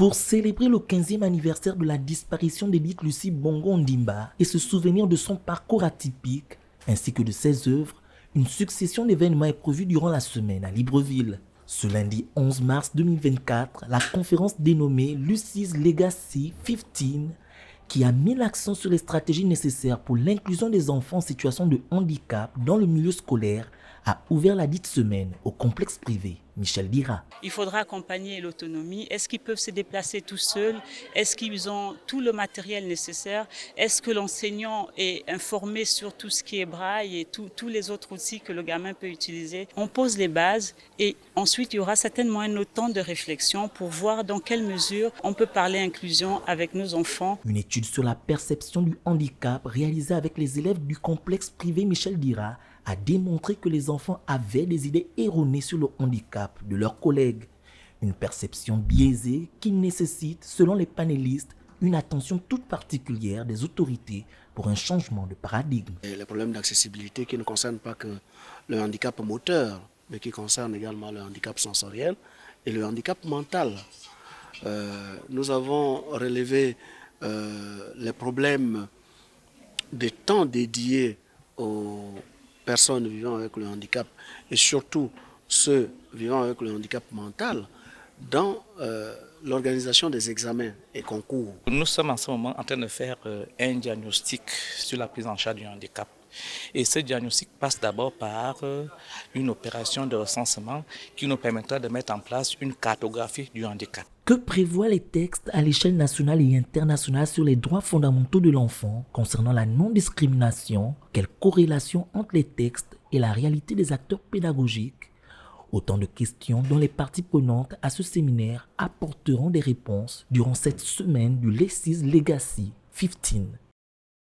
Pour célébrer le 15e anniversaire de la disparition d'Edith Lucie Bongo Ondimba et se souvenir de son parcours atypique, ainsi que de ses œuvres, une succession d'événements est prévue durant la semaine à Libreville. Ce lundi 11 mars 2024, la conférence dénommée Lucie's Legacy 15, qui a mis l'accent sur les stratégies nécessaires pour l'inclusion des enfants en situation de handicap dans le milieu scolaire, a ouvert la dite semaine au complexe privé Michel Dira. Il faudra accompagner l'autonomie. Est-ce qu'ils peuvent se déplacer tout seuls? Est-ce qu'ils ont tout le matériel nécessaire? Est-ce que l'enseignant est informé sur tout ce qui est braille et tous les autres outils que le gamin peut utiliser? On pose les bases et ensuite il y aura certainement un autre temps de réflexion pour voir dans quelle mesure on peut parler inclusion avec nos enfants. Une étude sur la perception du handicap réalisée avec les élèves du complexe privé Michel Dira a démontré que les enfants avaient des idées erronées sur le handicap de leurs collègues. Une perception biaisée qui nécessite, selon les panélistes, une attention toute particulière des autorités pour un changement de paradigme. Et les problèmes d'accessibilité qui ne concernent pas que le handicap moteur, mais qui concernent également le handicap sensoriel et le handicap mental. Nous avons relevé les problèmes des temps dédiés aux personnes vivant avec le handicap et surtout ceux vivant avec le handicap mental dans l'organisation des examens et concours. Nous sommes en ce moment en train de faire un diagnostic sur la prise en charge du handicap. Et ce diagnostic passe d'abord par une opération de recensement qui nous permettra de mettre en place une cartographie du handicap. Que prévoient les textes à l'échelle nationale et internationale sur les droits fondamentaux de l'enfant concernant la non-discrimination? Quelle corrélation entre les textes et la réalité des acteurs pédagogiques? Autant de questions dont les parties prenantes à ce séminaire apporteront des réponses durant cette semaine du Lucie's Legacy 15.